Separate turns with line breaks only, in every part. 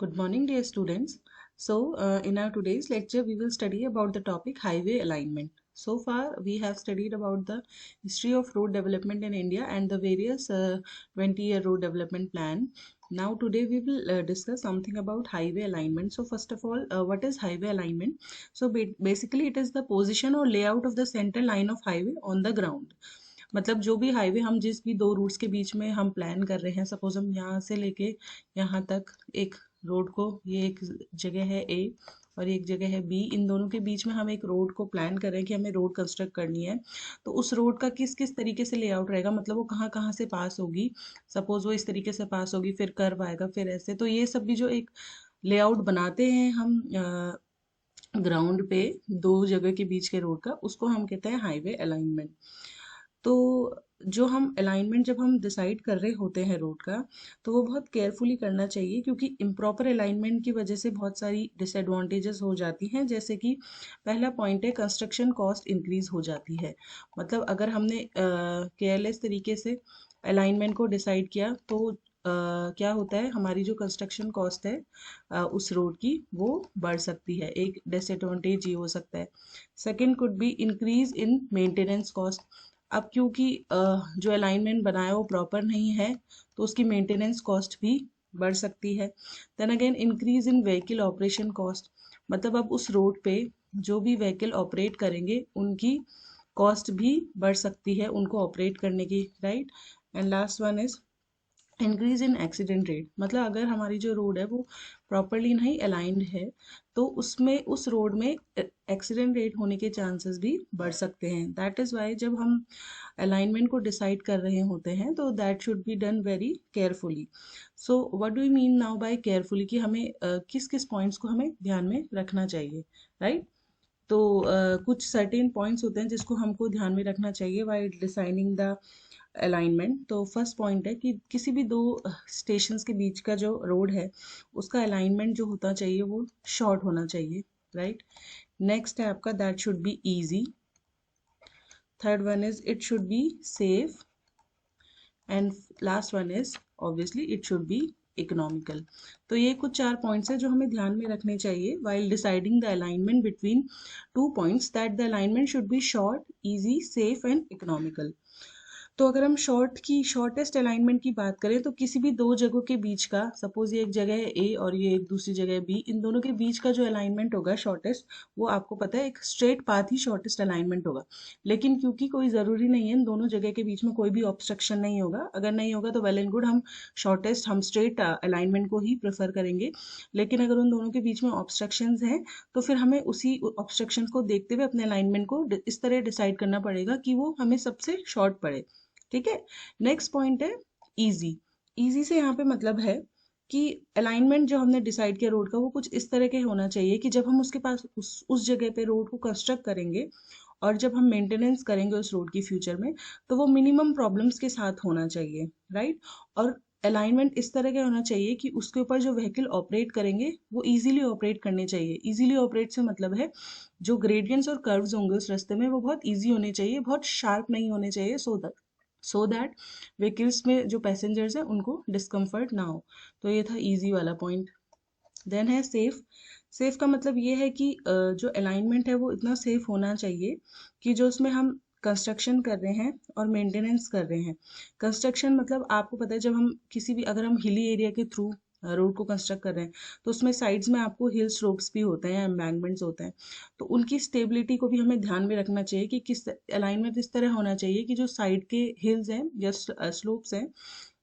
Good morning, dear students. In our today's lecture, we will study about the topic highway alignment. So far, we have studied about the history of road development in India and the various 20-year road development plan. Now, today we will discuss something about highway alignment. So, first of all, what is highway alignment? So, basically, it is the position or layout of the center line of highway on the ground. मतलब जो भी highway हम जिस भी दो roots के बीच में हम प्लान कर रहे हैं, सपोज हम यहाँ से लेके यहाँ तक एक रोड को, ये एक जगह है ए और एक जगह है बी, इन दोनों के बीच में हम एक रोड को प्लान कर रहे हैं कि हमें रोड कंस्ट्रक्ट करनी है। तो उस रोड का किस किस तरीके से लेआउट रहेगा, मतलब वो कहाँ कहाँ से पास होगी। सपोज वो इस तरीके से पास होगी, फिर कर्व आएगा, फिर ऐसे। तो ये सब भी जो एक लेआउट बनाते हैं हम ग्राउंड पे दो जगह के बीच के रोड का, उसको हम कहते हैं हाईवे अलाइनमेंट। तो जो हम अलाइनमेंट जब हम डिसाइड कर रहे होते हैं रोड का, तो वो बहुत केयरफुली करना चाहिए, क्योंकि इम्प्रॉपर अलाइनमेंट की वजह से बहुत सारी डिसएडवांटेजेस हो जाती हैं। जैसे कि पहला पॉइंट है, कंस्ट्रक्शन कॉस्ट इंक्रीज हो जाती है। मतलब अगर हमने केयरलेस तरीके से अलाइनमेंट को डिसाइड किया तो क्या होता है, हमारी जो कंस्ट्रक्शन कॉस्ट है उस रोड की, वो बढ़ सकती है। एक डिसएडवांटेज ये हो सकता है। Second could be increase in maintenance cost. अब क्योंकि जो अलाइनमेंट बनाया वो प्रॉपर नहीं है, तो उसकी मेंटेनेंस कॉस्ट भी बढ़ सकती है। Then again increase in vehicle operation cost. मतलब अब उस रोड पे जो भी व्हीकल ऑपरेट करेंगे उनकी कॉस्ट भी बढ़ सकती है उनको ऑपरेट करने की, right. And last one is increase in accident rate. मतलब अगर हमारी जो रोड है वो प्रॉपरली नहीं अलाइंड है, तो उसमें उस रोड में एक्सीडेंट रेट होने के चांसेस भी बढ़ सकते हैं। दैट इज़ वाई जब हम अलाइनमेंट को डिसाइड कर रहे होते हैं तो that should be done very carefully. So what do you mean now by carefully, कि हमें किस किस पॉइंट्स को हमें ध्यान में रखना चाहिए, राइट। तो कुछ सर्टेन पॉइंट्स होते हैं जिसको हमको ध्यान में रखना चाहिए वाइल डिसाइडिंग द अलाइनमेंट। तो फर्स्ट पॉइंट है कि किसी भी दो स्टेशंस के बीच का जो रोड है उसका अलाइनमेंट जो होता चाहिए वो शॉर्ट होना चाहिए, राइट। नेक्स्ट है आपका that should be easy. Third one is it should be safe. And last one is obviously it should be economical. तो ये कुछ चार पॉइंट्स हैं जो हमें ध्यान में रखने चाहिए while deciding the alignment between two points, that the alignment should be short, easy, safe and economical. तो अगर हम शॉर्टेस्ट अलाइनमेंट की बात करें, तो किसी भी दो जगहों के बीच का, सपोज ये एक जगह है ए और ये एक दूसरी जगह है बी, इन दोनों के बीच का जो अलाइनमेंट होगा शॉर्टेस्ट, वो आपको पता है एक स्ट्रेट पाथ ही शॉर्टेस्ट अलाइनमेंट होगा। लेकिन क्योंकि कोई ज़रूरी नहीं है इन दोनों जगह के बीच में कोई भी ऑब्स्ट्रक्शन नहीं होगा, अगर नहीं होगा तो वेल एंड गुड, हम स्ट्रेट अलाइनमेंट को ही प्रेफर करेंगे। लेकिन अगर उन दोनों के बीच में ऑब्स्ट्रक्शंस हैं, तो फिर हमें उसी ऑब्स्ट्रक्शन को देखते हुए अपने अलाइनमेंट को इस तरह डिसाइड करना पड़ेगा कि वो हमें सबसे शॉर्ट पड़े, ठीक है। नेक्स्ट पॉइंट है इजी। इजी से यहाँ पे मतलब है कि अलाइनमेंट जो हमने डिसाइड किया रोड का, वो कुछ इस तरह के होना चाहिए कि जब हम उसके पास उस जगह पे रोड को कंस्ट्रक्ट करेंगे और जब हम मेंटेनेंस करेंगे उस रोड की फ्यूचर में, तो वो मिनिमम प्रॉब्लम्स के साथ होना चाहिए, राइट। और अलाइनमेंट इस तरह का होना चाहिए कि उसके ऊपर जो व्हीकल ऑपरेट करेंगे वो इजीली ऑपरेट करने चाहिए। इजीली ऑपरेट से मतलब है जो ग्रेडियंट्स और कर्व्स होंगे उस रास्ते में वो बहुत इजी होने चाहिए, बहुत शार्प नहीं होने चाहिए, सो दैट व्हीकल्स में जो पैसेंजर्स हैं उनको डिस्कम्फर्ट ना हो। तो ये था इजी वाला पॉइंट। देन है सेफ। सेफ का मतलब ये है कि जो अलाइनमेंट है वो इतना सेफ होना चाहिए कि जो उसमें हम कंस्ट्रक्शन कर रहे हैं और मेंटेनेंस कर रहे हैं। कंस्ट्रक्शन मतलब आपको पता है, जब हम किसी भी, अगर हम हिली एरिया के थ्रू रोड को कंस्ट्रक्ट कर रहे हैं, तो उसमें साइड्स में आपको हिल स्लोप्स भी होते हैं, एम्बैंकमेंट्स होते हैं। तो उनकी स्टेबिलिटी को भी हमें ध्यान में रखना चाहिए कि किस अलाइनमेंट इस तरह होना चाहिए कि जो साइड के हिल्स हैं या स्लोप्स हैं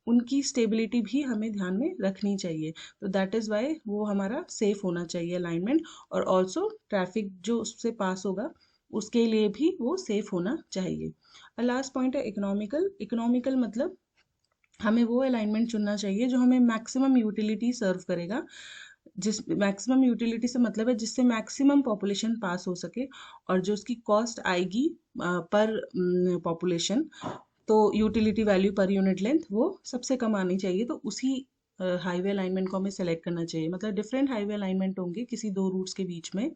उनकी स्टेबिलिटी भी हमें ध्यान में रखनी चाहिए। तो दैट इज़ वाई वो हमारा सेफ होना चाहिए अलाइनमेंट। और ऑल्सो ट्रैफिक जो उससे पास होगा उसके लिए भी वो सेफ होना चाहिए। और लास्ट पॉइंट है इकोनॉमिकल। इकोनॉमिकल मतलब हमें वो अलाइनमेंट चुनना चाहिए जो हमें मैक्सिमम यूटिलिटी सर्व करेगा। जिस मैक्सिमम यूटिलिटी से मतलब है जिससे मैक्सिमम पॉपुलेशन पास हो सके, और जो उसकी कॉस्ट आएगी पर पॉपुलेशन, तो utility value per unit length वो सबसे कम आनी चाहिए। तो उसी हाईवे अलाइनमेंट को हमें सेलेक्ट करना चाहिए। मतलब डिफरेंट हाईवे अलाइनमेंट होंगे किसी दो रूट्स के बीच में,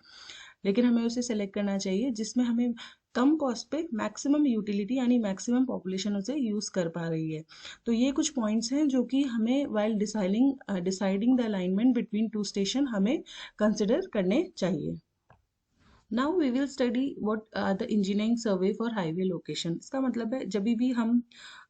लेकिन हमें उसे सेलेक्ट करना चाहिए जिसमें हमें कम कॉस्ट पे मैक्सिमम यूटिलिटी यानी मैक्सिमम पॉपुलेशन उसे यूज़ कर पा रही है। तो ये कुछ पॉइंट्स हैं जो कि हमें while deciding the alignment between two station हमें कंसिडर करने चाहिए। Now we will study what are the engineering survey for highway location. इसका मतलब है जब भी हम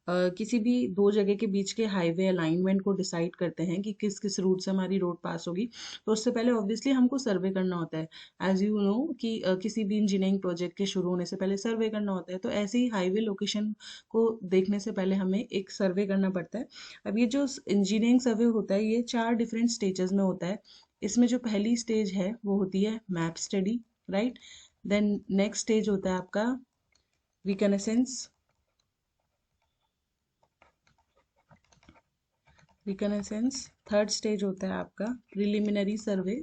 किसी भी दो जगह के बीच के हाईवे अलाइनमेंट को डिसाइड करते हैं कि किस किस रूट से हमारी रोड पास होगी, तो उससे पहले ऑब्वियसली हमको सर्वे करना होता है। एज यू नो कि किसी भी इंजीनियरिंग प्रोजेक्ट के शुरू होने से पहले सर्वे करना होता है, तो ऐसे ही हाईवे लोकेशन को देखने से पहले हमें एक सर्वे करना पड़ता है। अब ये जो इंजीनियरिंग सर्वे होता है ये 4 डिफरेंट स्टेजेस में होता है। इसमें जो पहली स्टेज है वो होती है map study, right. Then next stage होता है आपका रिकनेसेंस, थर्ड स्टेज होता है आपका प्रिलिमिनरी सर्वे,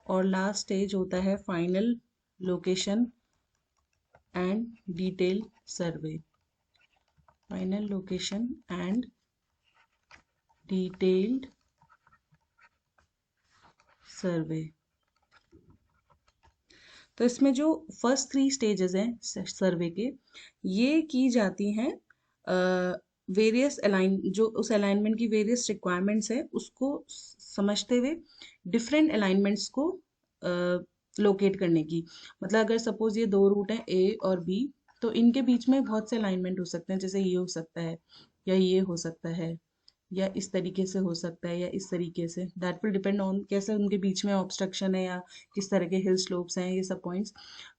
और लास्ट स्टेज होता है final location and detail survey. Final location and detailed survey. तो इसमें जो फर्स्ट 3 स्टेजेस हैं सर्वे के, ये की जाती हैं वेरियस जो उस अलाइनमेंट की वेरियस रिक्वायरमेंट्स है उसको समझते हुए डिफरेंट अलाइनमेंट्स को लोकेट करने की। मतलब अगर सपोज ये 2 रूट हैं ए और बी, तो इनके बीच में बहुत से अलाइनमेंट हो सकते हैं, जैसे ये हो सकता है या ये हो सकता है या इस तरीके से हो सकता है या इस तरीके से। दैट विल डिपेंड ऑन कैसे उनके बीच में ऑब्स्ट्रक्शन है या किस तरह के हिल स्लोप्स हैं, ये सब पॉइंट्स।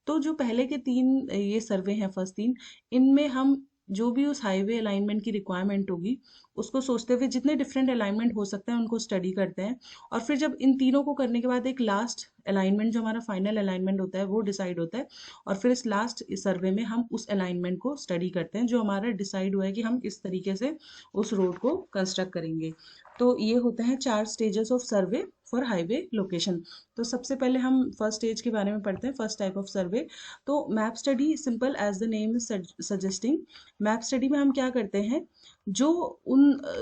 तो जो पहले के 3 ये सर्वे हैं, फर्स्ट 3, इनमें हम जो भी उस हाईवे अलाइनमेंट की रिक्वायरमेंट होगी उसको सोचते हुए जितने डिफरेंट अलाइनमेंट हो सकते हैं उनको स्टडी करते हैं। और फिर जब इन तीनों को करने के बाद एक लास्ट अलाइनमेंट जो हमारा फाइनल अलाइनमेंट होता है वो डिसाइड होता है। और फिर इस लास्ट सर्वे में हम उस अलाइनमेंट को स्टडी करते हैं जो हमारा डिसाइड हुआ है कि हम इस तरीके से उस रोड को कंस्ट्रक्ट करेंगे। तो ये होते हैं 4 stages of survey for highway location. तो सबसे पहले हम फर्स्ट स्टेज के बारे में पढ़ते हैं, फर्स्ट टाइप ऑफ सर्वे। तो map study, simple as the name is suggesting, map study में हम क्या करते हैं, जो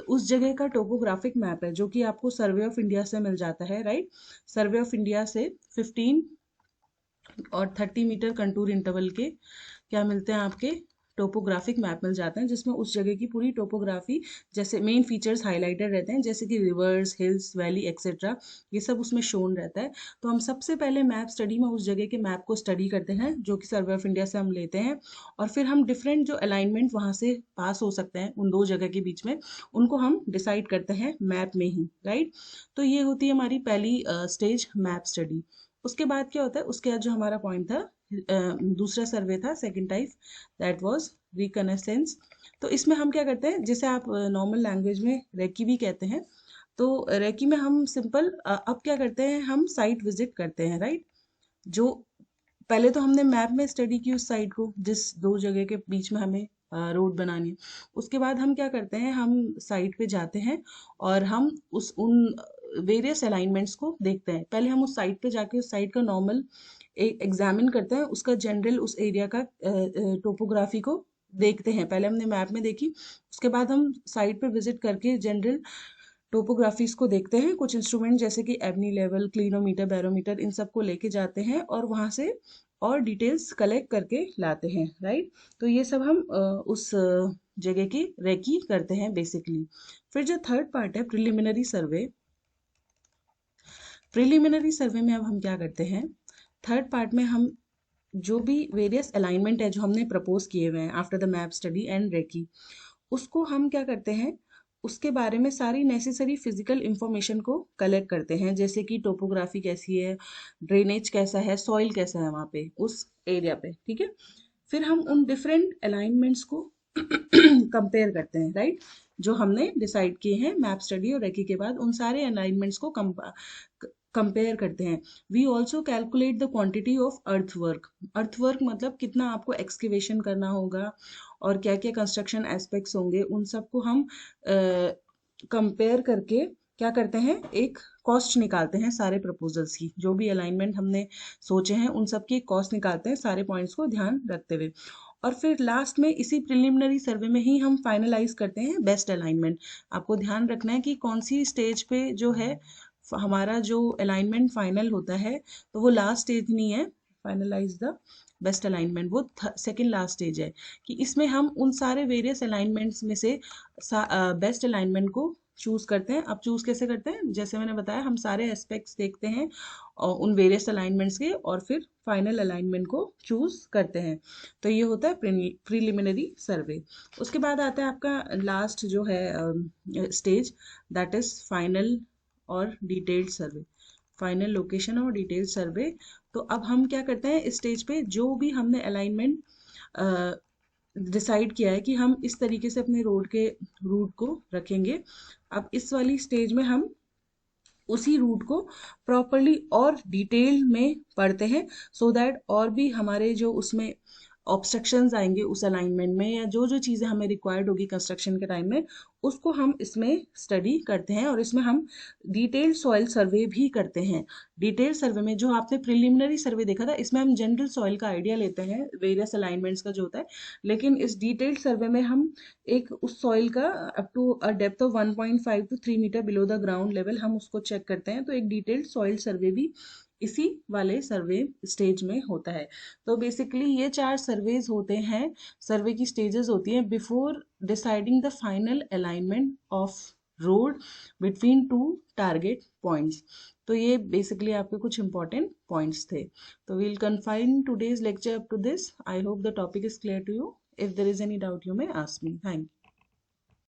उस जगह का टोपोग्राफिक मैप है जो कि आपको सर्वे ऑफ इंडिया से मिल जाता है, राइट। सर्वे ऑफ इंडिया से 15 और 30 मीटर कंटूर इंटरवल के क्या मिलते हैं, आपके टोपोग्राफिक मैप मिल जाते हैं, जिसमें उस जगह की पूरी टोपोग्राफी, जैसे मेन फीचर्स हाईलाइटेड रहते हैं, जैसे कि रिवर्स, हिल्स, वैली एक्सेट्रा, ये सब उसमें शोन रहता है। तो हम सबसे पहले मैप स्टडी में उस जगह के मैप को स्टडी करते हैं जो कि सर्वे ऑफ इंडिया से हम लेते हैं, और फिर हम डिफरेंट जो अलाइनमेंट वहाँ से पास हो सकते हैं उन 2 जगह के बीच में, उनको हम डिसाइड करते हैं मैप में ही, राइट। तो ये होती है हमारी पहली स्टेज, मैप स्टडी। उसके बाद क्या होता है, उसके बाद जो हमारा पॉइंट था, दूसरा सर्वे था, second type, that was reconnaissance. तो इसमें हम क्या करते हैं, जैसे आप नॉर्मल लैंग्वेज में रेकी भी कहते हैं, तो रेकी में हम सिंपल अब क्या करते हैं, हम साइट विजिट करते हैं, राइट। जो पहले तो हमने मैप में स्टडी की उस साइट को जिस 2 जगह के बीच में हमें रोड बनानी है, उसके बाद हम क्या करते हैं, हम साइट पे जाते हैं और हम उन वेरियस अलाइनमेंट्स को देखते हैं। पहले हम उस साइट पे जाके उस साइट का नॉर्मल एग्जामिन करते हैं, उसका जनरल उस एरिया का टोपोग्राफी को देखते हैं। पहले हमने मैप में देखी, उसके बाद हम साइट पे विजिट करके जनरल टोपोग्राफीज को देखते हैं। कुछ इंस्ट्रूमेंट जैसे कि एबनी लेवल, क्लिनोमीटर, बैरोमीटर, इन सब को लेके जाते हैं और वहाँ से और डिटेल्स कलेक्ट करके लाते हैं, राइट। तो ये सब हम उस जगह की रेकी करते हैं बेसिकली। फिर जो थर्ड पार्ट है, प्रिलिमिनरी सर्वे। प्रिलिमिनरी सर्वे में अब हम क्या करते हैं, थर्ड पार्ट में हम जो भी वेरियस अलाइनमेंट है जो हमने प्रपोज किए हुए हैं after the map study and recce, उसको हम क्या करते हैं, उसके बारे में सारी नेसेसरी फिजिकल इंफॉर्मेशन को कलेक्ट करते हैं, जैसे कि टोपोग्राफी कैसी है, ड्रेनेज कैसा है, सॉइल कैसा है वहाँ पे उस एरिया पे, ठीक है। फिर हम उन डिफरेंट अलाइनमेंट्स को कंपेयर करते हैं, राइट, जो हमने डिसाइड किए हैं मैप स्टडी और रेकी के बाद, उन सारे अलाइनमेंट्स को कंपेयर करते हैं। We also calculate the quantity of earthwork. Earthwork मतलब कितना आपको एक्सकेवेशन करना होगा और क्या क्या कंस्ट्रक्शन एस्पेक्ट्स होंगे, उन सबको हम कंपेयर करके क्या करते हैं, एक कॉस्ट निकालते हैं सारे प्रपोजल्स की। जो भी अलाइनमेंट हमने सोचे हैं उन सब की कॉस्ट निकालते हैं सारे पॉइंट्स को ध्यान रखते हुए, और फिर लास्ट में इसी प्रिलिमिनरी सर्वे में ही हम फाइनलाइज करते हैं बेस्ट अलाइनमेंट। आपको ध्यान रखना है कि कौन सी स्टेज पे जो है हमारा जो अलाइनमेंट फाइनल होता है तो वो लास्ट स्टेज नहीं है, फाइनलाइज द बेस्ट अलाइनमेंट, वो सेकेंड लास्ट स्टेज है कि इसमें हम उन सारे वेरियस अलाइनमेंट्स में से बेस्ट अलाइनमेंट को चूज करते हैं। अब चूज कैसे करते हैं, जैसे मैंने बताया हम सारे एस्पेक्ट्स देखते हैं और उन वेरियस अलाइनमेंट्स के, और फिर फाइनल अलाइनमेंट को चूज करते हैं। तो ये होता है प्रीलिमिनरी सर्वे। उसके बाद आता है आपका लास्ट जो है स्टेज, दैट इज फाइनल और डिटेल्ड सर्वे, फाइनल लोकेशन और डिटेल्ड सर्वे। तो अब हम क्या करते हैं इस स्टेज पे, जो भी हमने अलाइनमेंट डिसाइड किया है कि हम इस तरीके से अपने रोड के रूट को रखेंगे, अब इस वाली स्टेज में हम उसी रूट को प्रॉपरली और डिटेल में पढ़ते हैं, सो दैट और भी हमारे जो उसमें ऑब्स्ट्रक्शंस आएंगे उस अलाइनमेंट में, या जो जो चीज़ें हमें रिक्वायर्ड होगी कंस्ट्रक्शन के टाइम में, उसको हम इसमें स्टडी करते हैं। और इसमें हम डिटेल्ड सॉइल सर्वे भी करते हैं। डिटेल्ड सर्वे में जो आपने प्रिलिमिनरी सर्वे देखा था, इसमें हम जनरल सॉइल का आइडिया लेते हैं वेरियस अलाइनमेंट्स का जो होता है, लेकिन इस डिटेल्ड सर्वे में हम एक उस सॉइल का up to a depth of 1.5 to 3 metre below the ground level हम उसको चेक करते हैं। तो एक डिटेल्ड सॉइल सर्वे भी इसी वाले सर्वे स्टेज में होता है। तो बेसिकली ये 4 सर्वेज होते हैं, सर्वे की स्टेजेस होती हैं before deciding the final alignment of road between two target points. तो ये बेसिकली आपके कुछ इंपॉर्टेंट पॉइंट्स थे। तो we'll confine today's lecture up to this. I hope the topic is clear to you. If there is any doubt, you may ask me. Thank you.